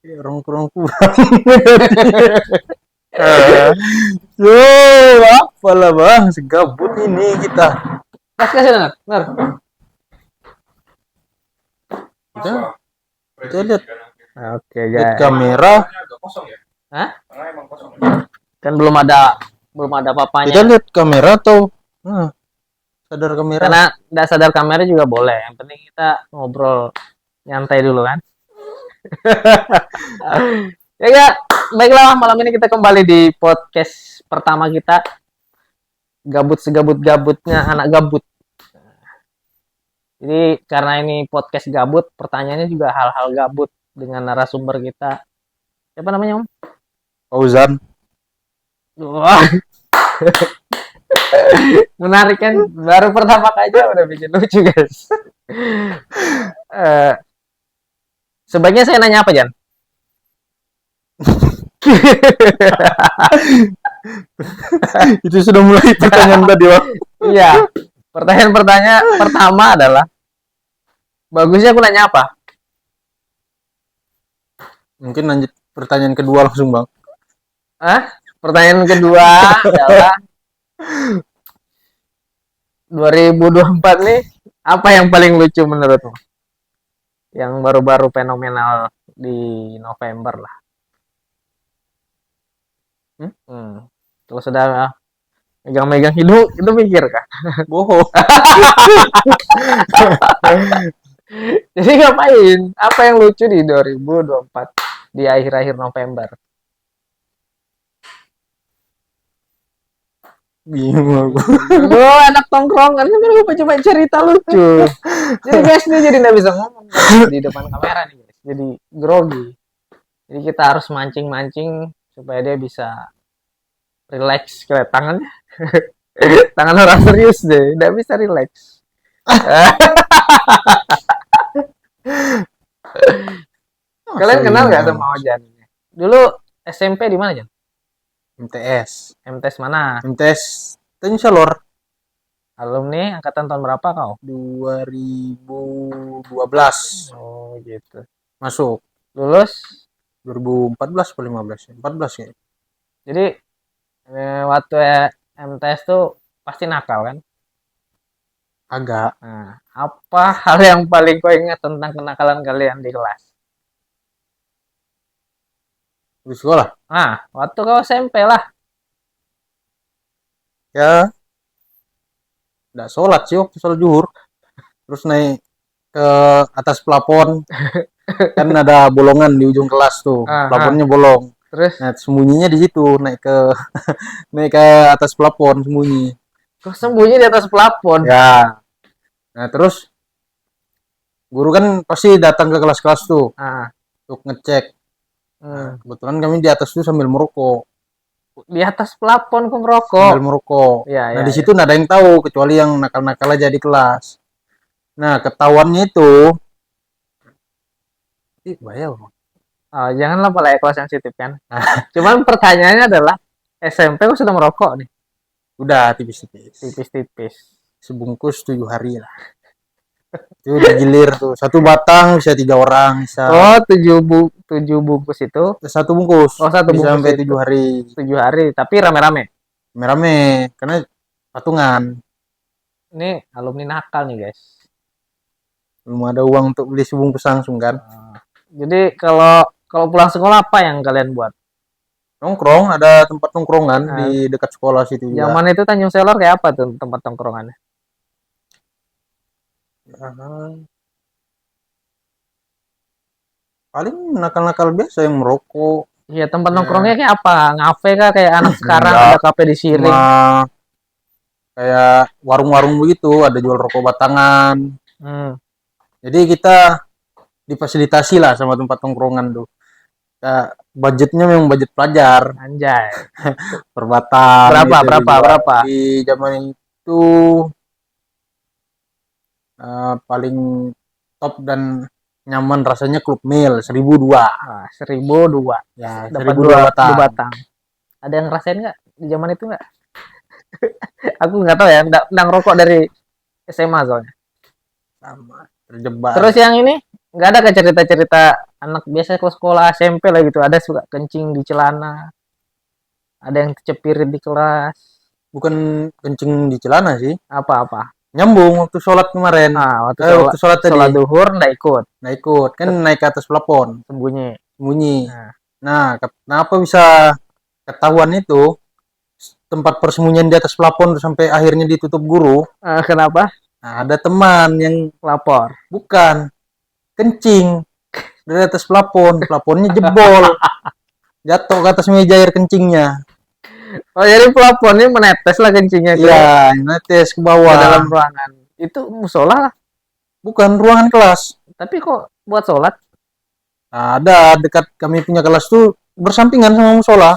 Orang kurang. Yo, apalah bang, segabut ini kita. Kasih dengar, benar. Kita, kita lihat Oke, lihat guys. kamera. Hah? Kan belum ada papanya. Kita lihat kamera atau sadar kamera. Karena nggak sadar kamera juga boleh. Yang penting kita ngobrol nyantai dulu kan. Ya, baiklah malam ini kita kembali di podcast pertama kita. Gabut segabut-gabutnya anak gabut. Jadi karena ini podcast gabut, pertanyaannya juga hal-hal gabut dengan narasumber kita. Siapa namanya, Om? Fauzan. Wah. Menarik kan? Baru pertama aja udah bikin lucu, guys. Sebaiknya saya nanya apa, Jan? Itu sudah mulai pertanyaan tadi, Bang. Iya. Pertanyaan pertama adalah bagusnya aku nanya apa? Mungkin lanjut pertanyaan kedua langsung, Bang. Pertanyaan kedua adalah 2024 nih apa yang paling lucu menurutmu? Yang baru-baru fenomenal di November lah. Kalau sudah megang-megang hidung itu mikir kah? Bohong. Jadi ngapain? Apa yang lucu di 2024 di akhir-akhir November? Bingung aku. Gue anak tongkrongan kan gue coba cerita lucu. Jadi guys ini jadi nggak bisa ngomong di depan kamera nih guys. Jadi grogi. Jadi kita harus mancing-mancing supaya dia bisa relax ke tangannya. Tangan orang serius deh, nggak bisa relax. Kalian kenal nggak sama Ojan? Dulu SMP di mana, Jan? MTS. MTS mana? MTS Tensalor. Alumni angkatan tahun berapa kau? 2012. Oh gitu. Masuk. Lulus 2014 atau 15? 14 ya. Jadi waktu MTS tuh pasti nakal kan? Agak. Nah, apa hal yang paling kau ingat tentang kenakalan kalian di kelas? Di sekolah. Nah, waktu kau SMP lah. Ya. Nggak sholat sih waktu sholat zuhur. Terus naik ke atas plafon. Kan ada bolongan di ujung kelas tuh. Plafonnya bolong. Terus? Nah, sembunyinya di situ, naik ke atas plafon sembunyi. Kok sembunyi di atas plafon? Ya. Nah, terus guru kan pasti datang ke kelas-kelas tuh untuk ngecek. Nah, kebetulan kami di atas tuh sambil merokok. Di atas plafon kok ngerokok? Sambil merokok. Ya, nah, di situ nggak ada yang tahu kecuali yang nakal-nakal aja di kelas. Nah, ketahuannya itu bahaya, Bang. Oh, janganlah pala kelas sensitif kan. Cuman pertanyaannya adalah SMP kok sudah merokok nih? Udah tipis-tipis. Tipis-tipis. Sebungkus 7 hari lah. Itu digilir tuh. Satu batang bisa 3 orang. Bisa... Oh, 7 bungkus itu? Satu bungkus. Oh, satu bungkus sampai 7 hari. 7 hari, tapi rame-rame? Rame-rame, karena patungan. Ini alumni nakal nih guys. Belum ada uang untuk beli sebungkus langsung kan. Jadi kalau pulang sekolah apa yang kalian buat? Nongkrong, ada tempat nongkrongan di dekat sekolah situ juga. Zaman itu Tanjung Selor kayak apa tuh tempat nongkrongannya? Paling nakal-nakal biasa yang merokok. Iya, tempat nongkrongnya kayak apa? Ngafe kah kayak anak sekarang ada kafe di Siring? Kayak warung-warung begitu, ada jual rokok batangan. Jadi kita difasilitasi lah sama tempat nongkrongan tuh. Ya, budgetnya memang budget pelajar. Anjay. Per batang. Berapa? Di zaman itu paling top dan nyaman rasanya Club Mil 1002. 1002. Ya, dapat 2 batang. Ada yang ngerasain nggak di zaman itu nggak? Aku nggak tahu ya, nggak ngerokok dari SMA soalnya. Sama, terjebak. Terus yang ini nggak ada ke cerita-cerita anak biasa kalau sekolah SMP lah gitu, ada suka kencing di celana, ada yang cepirit di kelas. Bukan kencing di celana sih. Apa-apa? Nyambung waktu sholat kemarin. Waktu Waktu sholat tadi. sholat duhur nggak ikut, Nah ikut. Kan naik ke atas plafon. sembunyi. Sembunyi. Nah, Nah, kenapa bisa ketahuan itu? Tempat persembunyian di atas plafon sampai akhirnya ditutup guru. kenapa? Nah, ada teman yang Lapor. bukan kencing dari atas plafon. Plafonnya jebol. Jatuh ke atas meja air kencingnya. Oh, jadi plafonnya menetes lah kencingnya ke Iya, netes ke bawah. dalam ruangan. Itu musola lah. Bukan ruangan kelas. Tapi kok buat sholat? Nah, ada dekat kami punya kelas tuh bersampingan sama musola.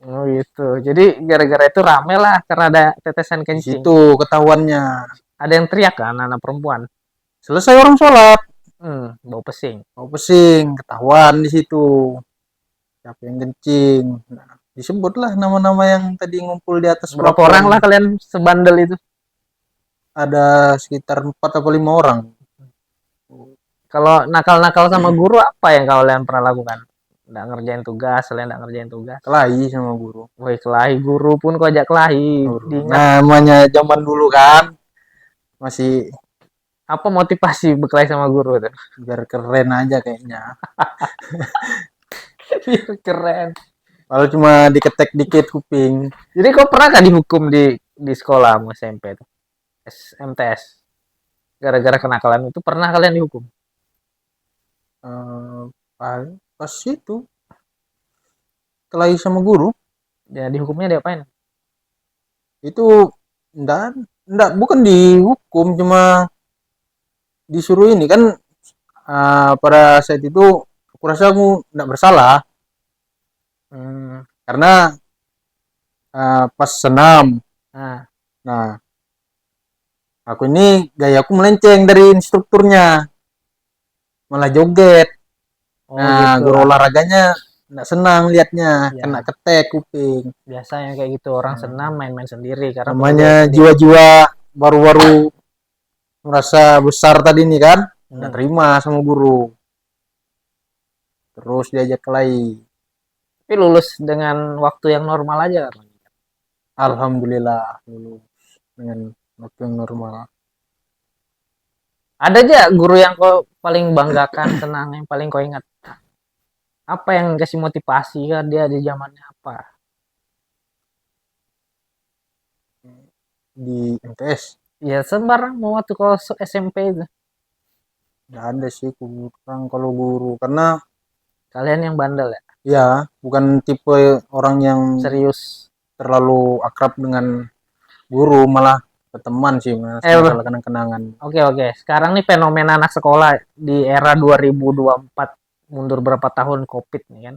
Oh gitu. Jadi gara-gara itu rame lah karena ada tetesan Di kencing. situ ketahuannya. Ada yang teriak kan, anak perempuan. Selesai orang sholat, Bau pesing. mau pesing, ketahuan di situ. Siapa yang kencing? Nah, disebutlah nama-nama yang tadi ngumpul di atas Berapa plafon. orang lah kalian sebandel itu? Ada sekitar 4 atau 5 orang. Kalau nakal-nakal sama guru apa yang kalian pernah lakukan? Nggak ngerjain tugas, selain nggak ngerjain tugas. Kelahi sama guru. Woi, kelahi guru pun kok ajak kelahi. Diingat Namanya zaman dulu kan. Masih apa motivasi berkelahi sama guru itu? biar keren aja kayaknya. Biar keren. Kalau cuma diketek dikit kuping. Jadi kok pernah nggak dihukum di sekolah SMP itu? MTS. Gara-gara kenakalan itu pernah kalian dihukum? Pas itu kelahi sama guru. Ya dihukumnya diapain? Itu enggak bukan dihukum, cuma disuruh ini kan. Pada saat itu aku rasa aku enggak bersalah karena pas senam. Nah, aku ini gayaku melenceng dari instrukturnya, malah joget. Gitu. Guru olahraganya enggak senang liatnya, Ya. kena ketek kuping. Biasanya kayak gitu orang senam main-main sendiri karena Namanya jiwa-jiwa baru-baru merasa besar tadi nih kan, nggak terima sama guru, terus diajak kelahi. Tapi lulus dengan waktu yang normal aja kan? Alhamdulillah lulus dengan waktu yang normal. Ada aja guru yang kau paling banggakan, senang, yang paling kau ingat? Apa yang kasih motivasi kan dia di zamannya apa? Di MTS Ya sembarang mau waktu kau SMP itu. nggak ada sih kurang kalau guru, karena Kalian yang bandel ya? ya bukan tipe orang yang Serius. terlalu akrab dengan guru, malah ke teman sih mas, masalah kenang-kenangan. Oke. Sekarang nih fenomena anak sekolah di era 2024, mundur berapa tahun COVID nih kan.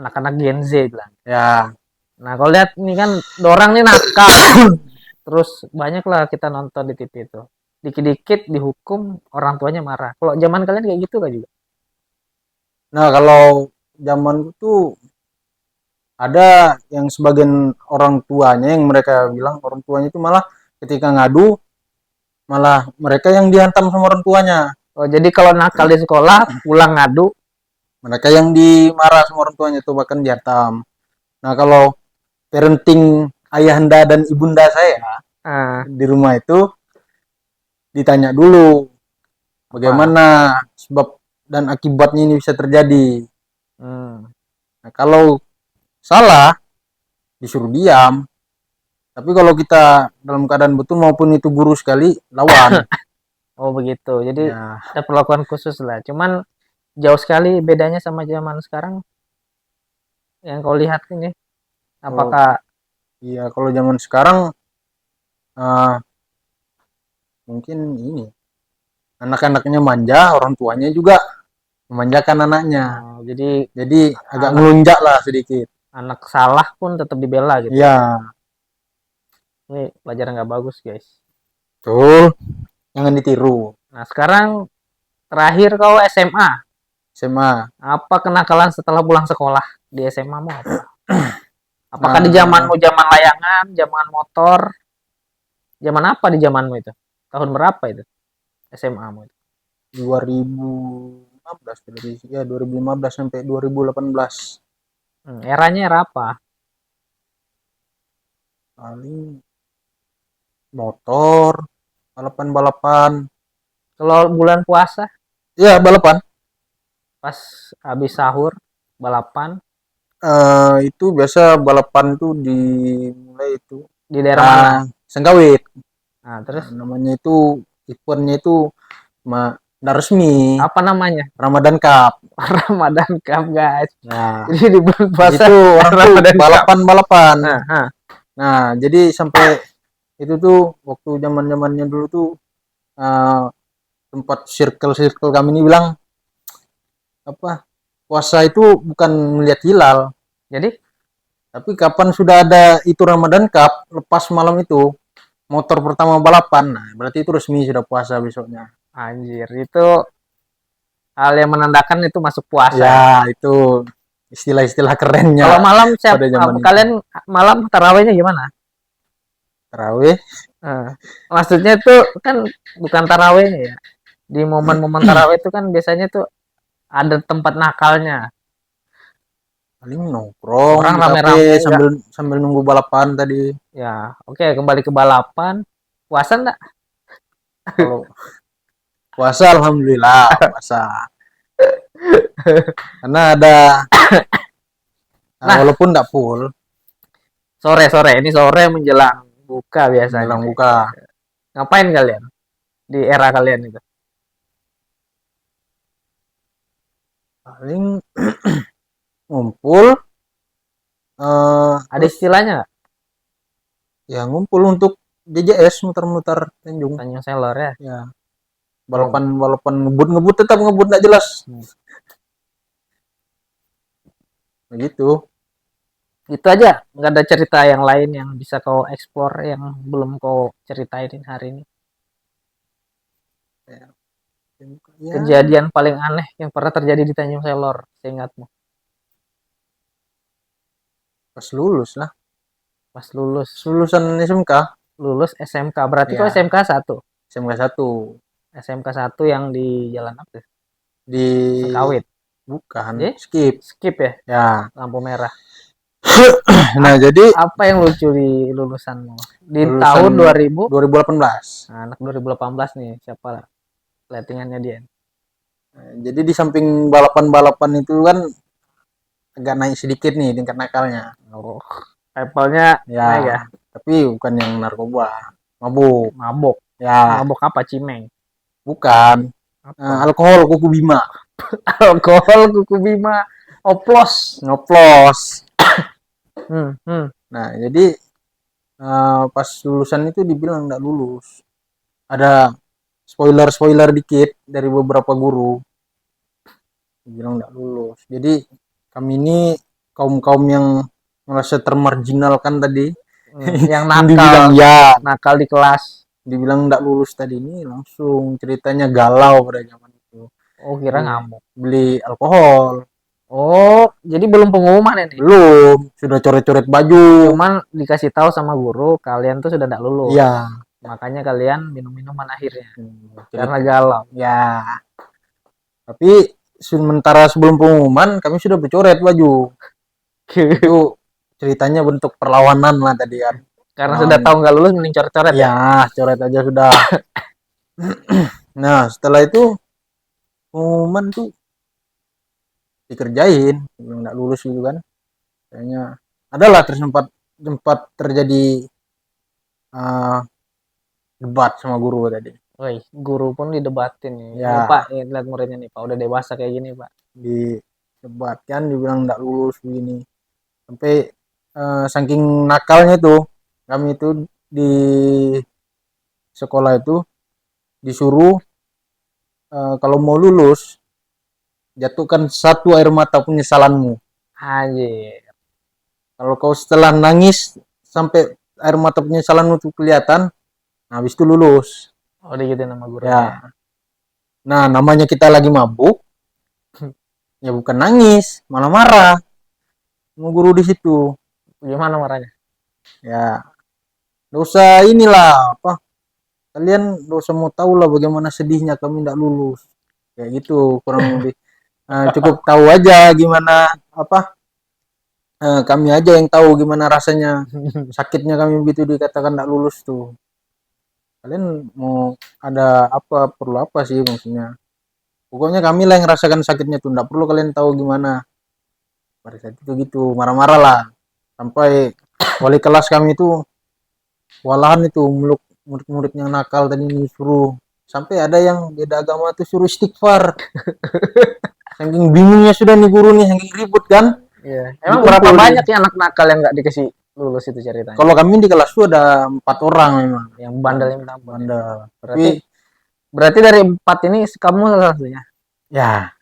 Anak-anak Gen Z bilang. Ya, Nah, kalau lihat nih kan dorang nih nakal. Terus banyak lah kita nonton di TV itu. Dikit-dikit dihukum, orang tuanya marah. Kalau zaman kalian kayak gitu gak juga? nah kalau zaman itu ada yang sebagian orang tuanya yang mereka bilang orang tuanya itu malah ketika ngadu malah mereka yang dihantam sama orang tuanya. Oh, jadi kalau nakal di sekolah, pulang ngadu, Mereka yang dimarah sama orang tuanya itu bahkan dihantam. Nah, kalau parenting ayahanda dan ibunda saya di rumah itu ditanya dulu bagaimana sebab dan akibatnya ini bisa terjadi. Nah, kalau salah disuruh diam. Tapi kalau kita dalam keadaan betul maupun itu guru sekali, lawan. oh begitu. Jadi Ya, ada perlakuan khusus lah. Cuman jauh sekali bedanya sama zaman sekarang yang kau lihat ini. Apakah iya kalau zaman sekarang mungkin ini anak-anaknya manja, orang tuanya juga memanjakan anaknya. Jadi agak melunjak lah sedikit. anak salah pun tetap dibela gitu. Iya, Ini pelajaran nggak bagus guys. betul. Jangan ditiru. Nah sekarang terakhir kau SMA. SMA. Apa kenakalan setelah pulang sekolah di SMA mu apa? Apakah di zamanmu zaman layangan, zaman motor, zaman apa di zamanmu itu? Tahun berapa itu SMA mu itu? 2000 2015 dari ya 2015 sampai 2018. Eranya era apa? Paling motor, balapan-balapan. Kalau bulan puasa Ya, balapan. pas habis sahur balapan Itu biasa balapan tuh dimulai itu di daerah mana? Sengkawit. Nah, Nah, terus namanya itu eventnya itu nggak resmi, apa namanya? Ramadan Cup. Ramadan Cup, guys. Nah, Jadi di bulan di puasa situ orang tuh Ramadan Cup. balapan-balapan. Nah, nah. Nah, jadi sampai itu tuh waktu zaman-zamannya dulu tuh eh, tempat circle-circle kami ini bilang apa? Puasa itu bukan melihat hilal, Jadi tapi kapan sudah ada itu Ramadan Cup, lepas malam itu motor pertama balapan. Nah, berarti itu resmi sudah puasa besoknya. anjir, itu hal yang menandakan itu masuk puasa ya. Ya, itu istilah-istilah kerennya Kalau malam pada zaman itu. kalian malam tarawihnya gimana? Tarawih. Maksudnya tuh kan bukan tarawihnya ya. Di momen-momen tarawih itu kan biasanya tuh ada tempat nakalnya. Paling nongkrong Orang di kafe rame-rame enggak? sambil sambil nunggu balapan tadi. Ya, oke, kembali ke balapan. Puasa enggak? Kalau puasa alhamdulillah puasa. Karena ada Nah, walaupun enggak full sore-sore ini sore menjelang buka biasanya menjelang nih. buka. Ngapain kalian di era kalian itu? Paling ngumpul Ada terus istilahnya nggak? ya ngumpul untuk JJS muter-muter Tanjung. Tanjung Selor ya. Ya, Oh, balapan ngebut tetap ngebut enggak jelas. Begitu. itu aja. Nggak ada cerita yang lain yang bisa kau eksplor yang belum kau ceritain hari ini. Ya, Kejadian paling aneh yang pernah terjadi di Tanjung Selor, seingatmu? pas lulus lah. Pas lulus. Lulusan SMK. Lulus SMK. Berarti kau Ya, SMK 1. SMK 1 SMK 1 yang di Jalan apa tuh? di Sengkawit. bukan Jadi, skip. skip ya? Ya. Lampu merah. Nah, jadi Apa yang lucu di lulusanmu? Di lulusan tahun 2000? 2018. Nah, anak 2018 nih, siapa lettingannya dia? Nah, jadi di samping balapan-balapan itu kan agak naik sedikit nih tingkat nakalnya. Oh, levelnya Ya, naik ya? tapi bukan yang narkoba, mabuk. Mabok. Ya, Mabok apa? Cimeng? bukan. Apa? Alkohol kuku bima, Alkohol, kuku bima, oplos. ngoplos. Hmm, hmm. Nah, jadi pas lulusan itu dibilang nggak lulus. Ada spoiler dikit dari beberapa guru. Dibilang nggak lulus. Jadi kami ini kaum yang merasa termarginalkan tadi. Yang Dibilang nakal, ya, nakal di kelas. dibilang nggak lulus tadi ini langsung ceritanya galau pada zaman itu. Oh, kira ngamuk. Beli alkohol. Oh, jadi belum pengumuman ini. Belum, sudah coret-coret baju. Cuman dikasih tahu sama guru kalian tuh sudah tidak lulus. Iya. Makanya kalian minum-minuman akhirnya. Cerita. Karena galau. Ya. Tapi sementara sebelum pengumuman kami sudah bercoret baju. Itu ceritanya bentuk perlawanan lah tadi kan. Karena sudah tahu nggak lulus mending coret-coret ya. Ya, coret aja sudah. Nah, setelah itu pengumuman tuh dikerjain, nggak lulus gitu kan. Kayaknya adalah sempat terjadi debat sama guru tadi. Woi, guru pun didebatin nih. Ya. Ini Pak, lihat muridnya nih, Pak udah dewasa kayak gini, Pak. Di debat kan dibilang nggak lulus begini. Sampai saking nakalnya tuh kami itu di sekolah itu disuruh kalau mau lulus jatuhkan satu air mata penyesalanmu. Anjir. Kalau kau setelah nangis sampai air mata penyesalanmu tuh kelihatan, nah habis itu lulus. Oh, digituin nama guru. Ya. Nah, namanya kita lagi mabuk. Ya bukan nangis, malah marah. Mau guru di situ. Gimana marahnya? Ya, dosa inilah apa? Kalian dosa mau tahu lah bagaimana sedihnya kami tidak lulus. Kayak gitu kurang lebih. Cukup tahu aja gimana apa, kami aja yang tahu gimana rasanya sakitnya kami begitu dikatakan tidak lulus tuh. Kalian mau ada apa, perlu apa sih maksudnya? Pokoknya kami lah yang rasakan sakitnya tuh, tidak perlu kalian tahu gimana. Pada saat itu gitu, marah-marah lah. Sampai wali kelas kami itu walahan itu meluk murid-murid yang nakal tadi ini, suruh, sampai ada yang beda agama tuh suruh istighfar. Saking bingungnya sudah nih guru nih, saking ribut kan. Iya. Emang berapa banyak ya anak nakal yang nggak dikasih lulus itu ceritanya? Kalau kami di kelas tuh ada 4 orang memang yang bandel yang bandel. Berarti dari 4 ini kamu salah satunya. Ya.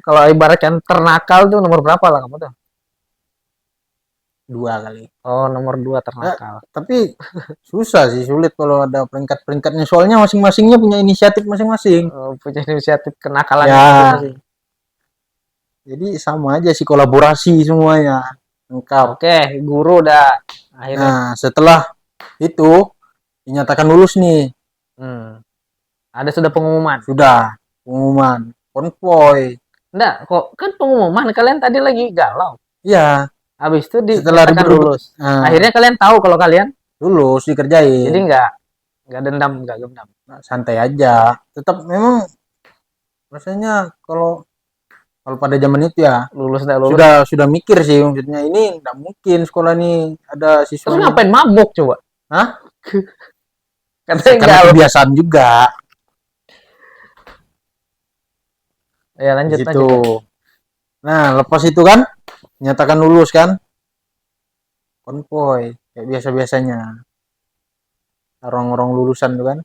Kalau ibaratkan ternakal tuh nomor berapa lah kamu tuh? 2 kali. Oh, nomor 2 ternakal. Tapi susah sih, sulit kalau ada peringkat-peringkatnya. Soalnya masing-masingnya punya inisiatif masing-masing. Punya inisiatif kenakalan ya. masing-masing. Jadi sama aja sih, kolaborasi semuanya. Lengkap. Oke, guru udah akhirnya. Nah, setelah itu dinyatakan lulus nih. Ada sudah pengumuman. Sudah pengumuman. Konvoy. Enggak, kok kan pengumuman kalian tadi lagi galau. Iya. Habis itu setelah lulus. Akhirnya kalian tahu kalau kalian lulus, dikerjain. Jadi enggak dendam, enggak gendam. Santai aja. Tetap memang rasanya kalau pada zaman itu ya lulus. Sudah mikir sih, maksudnya ini enggak mungkin sekolah ini ada siswa. Terus ngapain mabuk coba? Hah? Karena kebiasaan juga. Ya lanjut gitu. Lanjut. Nah, lepas itu kan nyatakan lulus kan, konvoy kayak biasa-biasanya orang-orang lulusan tuh kan.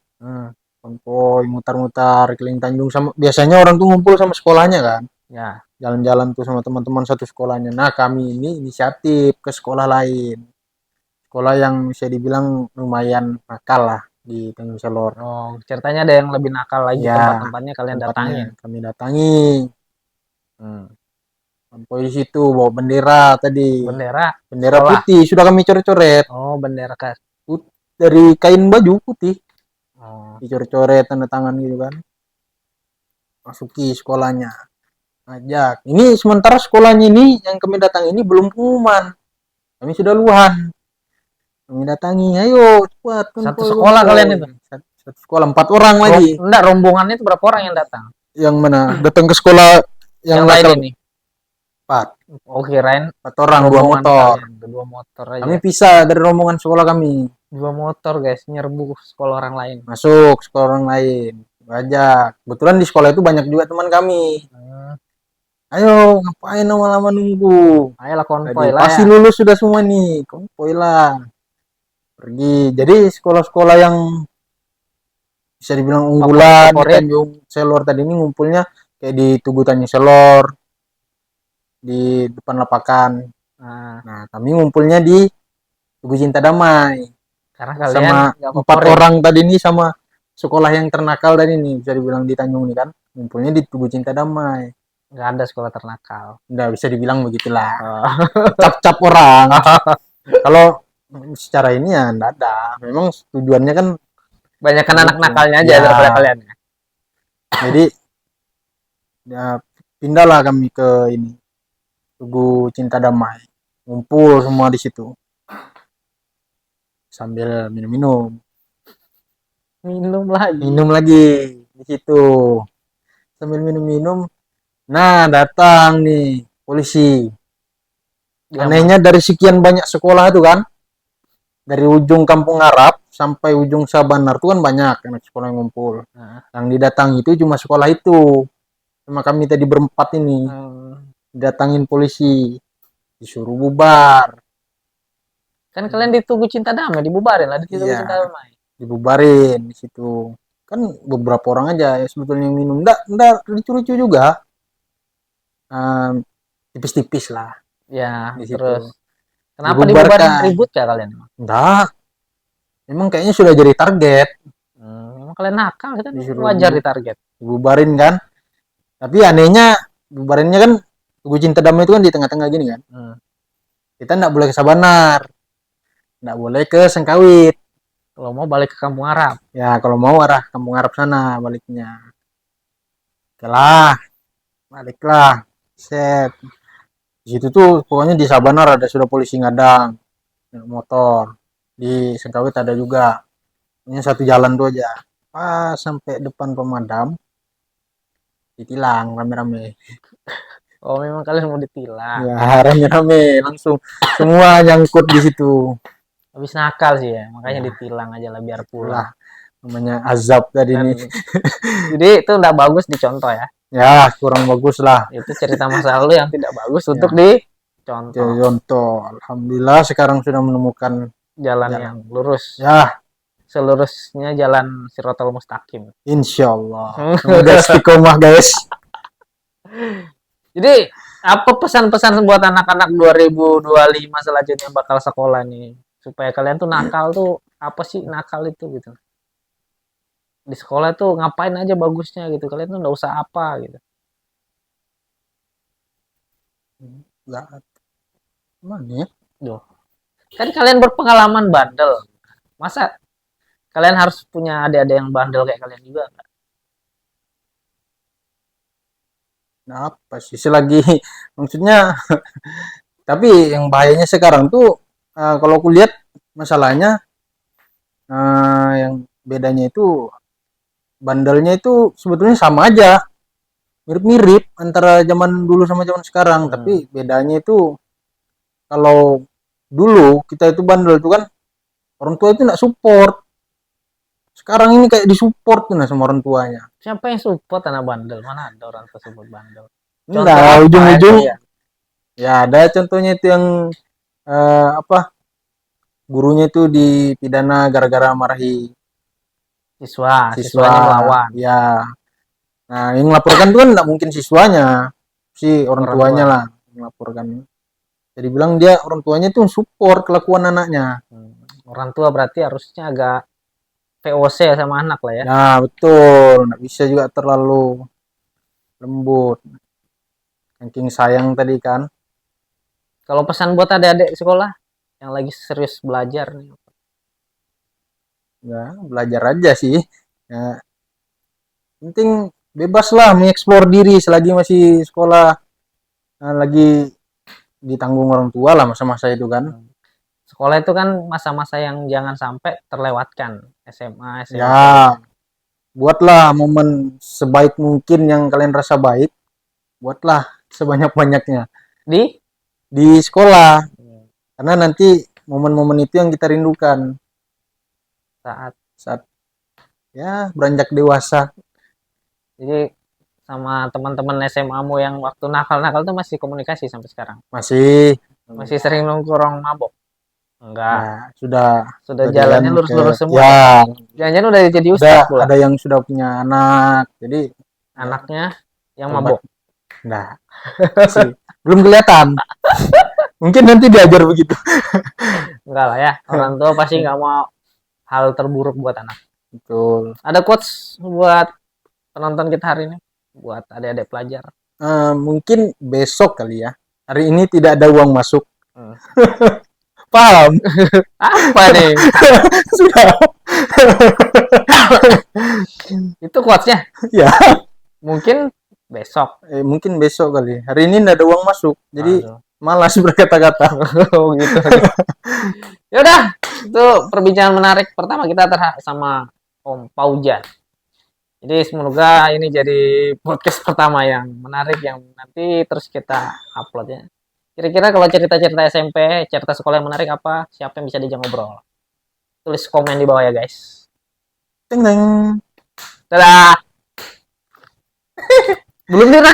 Konvoy mutar-mutar keliling Tanjung, sama biasanya orang tuh ngumpul sama sekolahnya kan. Ya. Jalan-jalan tuh sama teman-teman satu sekolahnya. Nah, kami ini inisiatif ke sekolah lain. Sekolah yang bisa dibilang lumayan nakal lah di Tanjung Selor. Oh, ceritanya ada yang lebih nakal lagi ya, tempat-tempatnya kalian datangin. Kami datangi. Sampai di situ bawa bendera tadi. Bendera sekolah. Putih sudah kami coret-coret. Oh, bendera dari kain baju putih. Dicoret-coret tanda tangan gitu kan. Masuki sekolahnya. Ajak. Ini sementara sekolahnya ini yang kami datang ini belum pengumuman. Kami sudah luhan. Kami datangi, ayo cepat. Satu sekolah kalian itu? Satu sekolah, 4 orang lagi. Enggak, rombongannya itu berapa orang yang datang? Yang mana? Datang ke sekolah yang lain ini? 4. Oh, kirain 4 orang, 2 motor. 2 motor aja. Kami pisah dari rombongan sekolah kami. 2 motor guys, nyerbu sekolah orang lain. Masuk sekolah orang lain. Bajak. Kebetulan di sekolah itu banyak juga teman kami. Ayo, ngapain lama-lama nunggu? Ayolah konvoy lah. Pasti lulus sudah semua nih, konvoy lah. Pergi. Jadi sekolah-sekolah yang bisa dibilang unggulan di Tanjung Selor tadi ini ngumpulnya kayak di Tugu Tanjung Selor, di depan lapangan. Nah, kami ngumpulnya di Tugu Cinta Damai. Karena kalian sama 4 orang tadi ini, sama sekolah yang ternakal tadi ini bisa dibilang di Tanjung ini kan, ngumpulnya di Tugu Cinta Damai. Nggak ada sekolah ternakal. Nggak bisa dibilang begitulah. Cap-cap orang. Kalau secara ini ya nggak ada. Memang tujuannya kan banyak kan anak nakalnya aja daripada kalian. Jadi ya pindahlah kami ke ini, Tugu Cinta Damai. Ngumpul semua di situ. Sambil minum-minum. Minum lagi di situ. Sambil minum-minum. Nah, datang nih polisi. Anehnya dari sekian banyak sekolah itu kan, dari ujung Kampung Arab sampai ujung Sabanar itu kan banyak anak sekolah yang ngumpul. Yang didatangi itu cuma sekolah itu. Sama kami tadi berempat ini. Datangin polisi. Disuruh bubar. Kan kalian di Tugu Cinta Damai, dibubarin lah di Tugu Cinta Damai. Dibubarin di situ. Kan beberapa orang aja ya sebetulnya yang minum. Enggak lucu-lucu juga. Tipis-tipis lah. Ya, terus kenapa dibubarin? Ribut ya kalian? Enggak. Memang kayaknya sudah jadi target. Memang kalian nakal kan, wajar di target. Dibubarin kan. Tapi anehnya bubarinnya kan Tugu Cinta Damai itu kan di tengah-tengah gini kan. Kita enggak boleh ke Sabanar. Enggak boleh ke Sengkawit. Kalau mau balik ke Kampung Arab. Ya, kalau mau arah Kampung Arab sana baliknya. Okelah. baliklah set di situ tuh pokoknya di Sabanar ada sudah polisi ngadang motor, di Sengkawit ada juga, ini satu jalan tuh aja pas sampai depan pemadam ditilang rame-rame. Oh, memang kalian mau ditilang. Ya rame-rame langsung semua nyangkut di situ. Habis nakal sih ya, makanya ditilang aja lah biar pulang. Namanya azab tadi Dan, nih. jadi itu udah bagus dicontoh ya. Ya kurang bagus lah. Itu cerita masa lalu yang tidak bagus untuk dicontoh. Contoh. Alhamdulillah sekarang sudah menemukan Jalan yang lurus. ya, Selurusnya jalan Sirotol Mustaqim. insyaallah. Semoga istiqomah guys. Jadi apa pesan-pesan buat anak-anak 2025 selanjutnya bakal sekolah nih, supaya kalian tuh nakal tuh apa sih nakal itu gitu, di sekolah tuh ngapain aja bagusnya gitu, kalian tuh nggak usah apa gitu. Lah, mana ya? Duh, kan kalian berpengalaman bandel, masa kalian harus punya adik-adik yang bandel kayak kalian juga? Nah, apa sih selagi maksudnya tapi yang bahayanya sekarang tuh kalau aku lihat masalahnya yang bedanya itu bandelnya itu sebetulnya sama aja, mirip-mirip antara zaman dulu sama zaman sekarang, tapi bedanya itu kalau dulu kita itu bandel itu kan orang tua itu nggak support, sekarang ini kayak disupport tuh nah sama orang tuanya. Siapa yang support anak bandel? Mana ada orang tersebut bandel? Nah, ujung-ujung ya ada contohnya itu yang apa gurunya itu dipidana gara-gara marahi siswanya melawan. Ya, nah yang melaporkan tuh kan nggak mungkin siswanya, si orang tuanya lah melaporkan. Jadi bilang dia orang tuanya tuh support kelakuan anaknya. Orang tua berarti harusnya agak VOC sama anak lah ya. Nah betul, nggak bisa juga terlalu lembut. Saking sayang tadi kan. Kalau pesan buat adik-adik sekolah yang lagi serius belajar nih, Ya belajar aja sih. Ya, penting bebas lah mengeksplor diri selagi masih sekolah, lagi ditanggung orang tua lah masa-masa itu kan. Sekolah itu kan masa-masa yang jangan sampai terlewatkan. SMA, SMP. Ya, buatlah momen sebaik mungkin yang kalian rasa baik. Buatlah sebanyak-banyaknya di sekolah. Karena nanti momen-momen itu yang kita rindukan saat ya beranjak dewasa. Jadi sama teman-teman SMA-mu yang waktu nakal-nakal tuh masih komunikasi sampai sekarang? Masih sering nongkrong mabok? Enggak. Nah, sudah jalannya lurus-lurus semua. Ya. Jangan-jangan udah jadi ustaz pula. Ada yang sudah punya anak. Jadi anaknya yang mabok. Nah. Belum kelihatan. Mungkin nanti diajar begitu. Enggak lah ya. Orang tua pasti nggak mau hal terburuk buat anak. Betul. Ada quotes buat penonton kita hari ini? Buat adik-adik pelajar? Mungkin besok kali ya. Hari ini tidak ada uang masuk. Paham? Apa nih? Sudah. Itu quotesnya? Ya. Mungkin besok. Mungkin besok kali. Hari ini tidak ada uang masuk. Jadi malas berkata-kata. Oh gitu. Yaudah, itu perbincangan menarik pertama kita sama Om Paujan. Jadi semoga ini jadi podcast pertama yang menarik yang nanti terus kita upload ya. Kira-kira kalau cerita-cerita SMP, cerita sekolah yang menarik apa? Siapa yang bisa diajak ngobrol? Tulis komen di bawah ya guys. Teng teng. Dadah. Belum dirak.